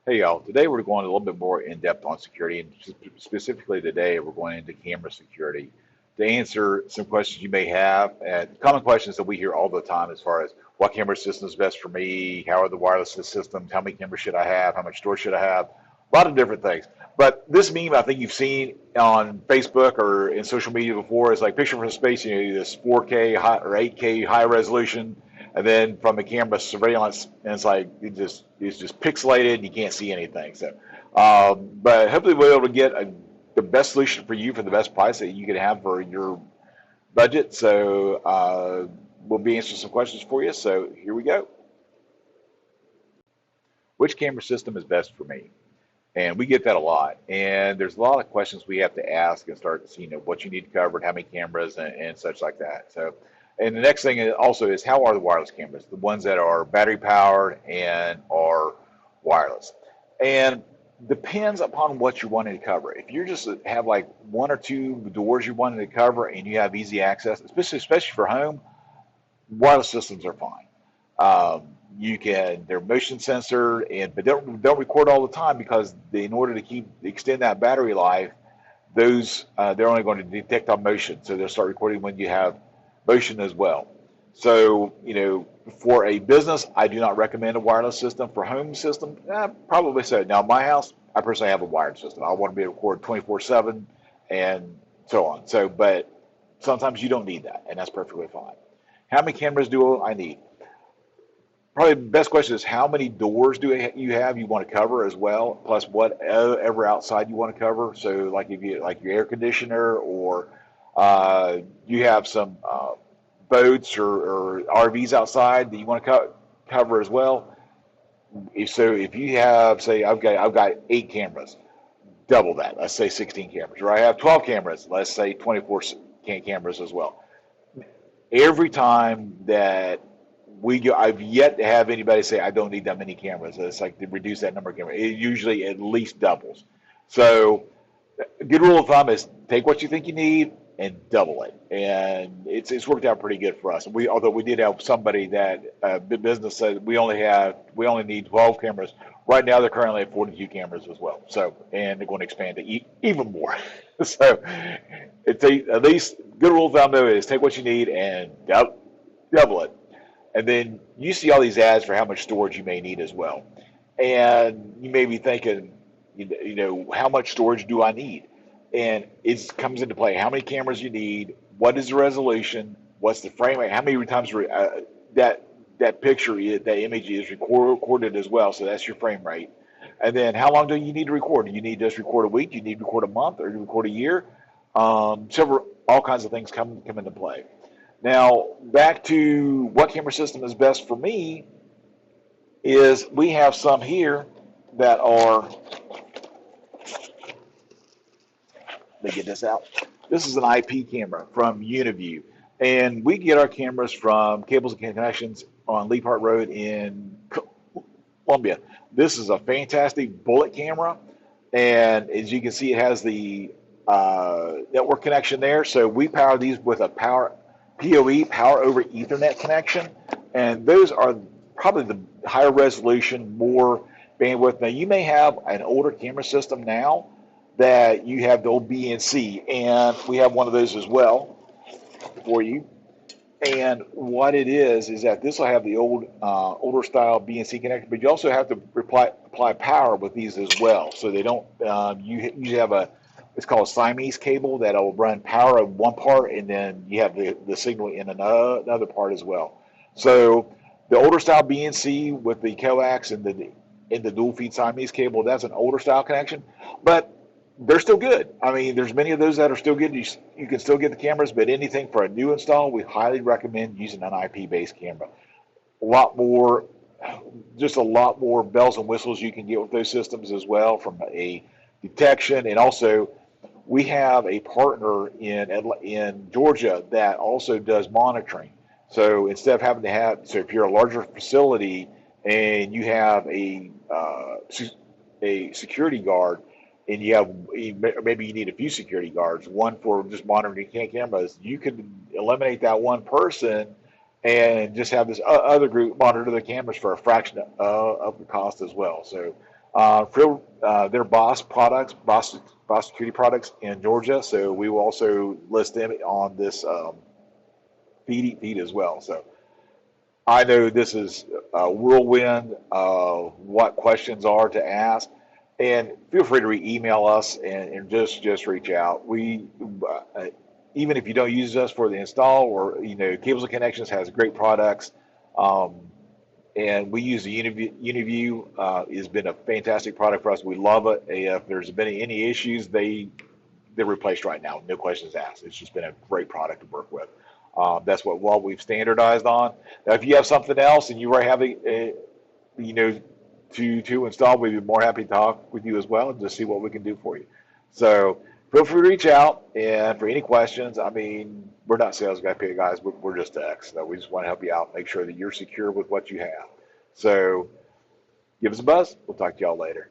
Hey y'all, today we're going a little bit more in depth on security, and specifically today we're going into camera security to answer some questions you may have, and common questions that we hear all the time as far as what camera system is best for me, how are the wireless systems, how many cameras should I have, how much storage should I have, a lot of different things. But this meme I think you've seen on Facebook or in social media before is like picture from space, this 4K high, or 8K high resolution, and then from the camera surveillance, and it's like it's just pixelated and you can't see anything. So, but hopefully we'll be able to get the best solution for you for the best price that you can have for your budget. So we'll be answering some questions for you. So here we go. Which camera system is best for me? And we get that a lot. And there's a lot of questions we have to ask and start seeing what you need covered, how many cameras, and such like that. So, and the next thing also is how are the wireless cameras, the ones that are battery powered and are wireless. And depends upon what you're wanting to cover. If you're just have like one or two doors you're wanting to cover and you have easy access, especially for home, wireless systems are fine. You can they're motion sensor and but don't record all the time because in order to extend that battery life, those they're only going to detect on motion, so they'll start recording when you have motion as well. So for a business, I do not recommend a wireless system. For home system, probably so. Now, my house, I personally have a wired system. I want to be able to record 24/7 and so on. So, but sometimes you don't need that, and that's perfectly fine. How many cameras do I need? Probably the best question is how many doors do you have you want to cover as well, plus whatever outside you want to cover. So like if you like your air conditioner or you have some boats or RVs outside that you want to cover as well. If you have, say, I've got 8 cameras, double that. Let's say 16 cameras. Or I have 12 cameras. Let's say 24 cameras as well. Every time that we go, I've yet to have anybody say I don't need that many cameras. It's like to reduce that number of cameras. It usually at least doubles. So a good rule of thumb is take what you think you need and double it, and it's worked out pretty good for us. Although we did have somebody that business said we only need 12 cameras. Right now they're currently at 42 cameras as well. So and they're going to expand to even more. So at least good rule of thumb though is take what you need and double it. And then you see all these ads for how much storage you may need as well. And you may be thinking, how much storage do I need? And it comes into play how many cameras you need, what is the resolution, what's the frame rate, how many times that picture, that image is recorded as well. So that's your frame rate. And then how long do you need to record? Do you need to just record a week? Do you need to record a month or do you record a year? Several, all kinds of things come into play. Now, back to what camera system is best for me is we have some here that are, let me get this out. This is an IP camera from Uniview. And we get our cameras from Cables and Connections on Lee Park Road in Columbia. This is a fantastic bullet camera. And as you can see, it has the network connection there. So we power these with a PoE, power over Ethernet connection. And those are probably the higher resolution, more bandwidth. Now, you may have an older camera system now that you have the old BNC, and we have one of those as well for you. And what it is that this will have the older style BNC connector, but you also have to apply power with these as well. So they don't, you have it's called a Siamese cable that will run power in one part, and then you have the signal in another part as well. So the older style BNC with the coax and the dual feed Siamese cable, that's an older style connection, but they're still good. I mean, there's many of those that are still good. You can still get the cameras, but anything for a new install, we highly recommend using an IP-based camera. A lot more, just a lot more bells and whistles you can get with those systems as well from a detection. And also, we have a partner in Georgia that also does monitoring. So instead of having to so if you're a larger facility and you have a security guard, and maybe you need a few security guards, one for just monitoring cameras, you could eliminate that one person and just have this other group monitor the cameras for a fraction of the cost as well. So Their Boss Security products in Georgia. So we will also list them on this feed as well. So I know this is a whirlwind of what questions are to ask, and feel free to email us and just reach out. Uh, Even if you don't use us for the install, or Cables and Connections has great products, um, and we use the Uniview. Has been a fantastic product for us. We love it. If there's been any issues, they're replaced right now, no questions asked. It's just been a great product to work with. That's what we've standardized on. Now, if you have something else and you are having, you know, to install, we'd be more happy to talk with you as well and just see what we can do for you. So feel free to reach out and for any questions. I mean, we're not sales guys. We're just techs. So we just want to help you out, make sure that you're secure with what you have. So give us a buzz. We'll talk to y'all later.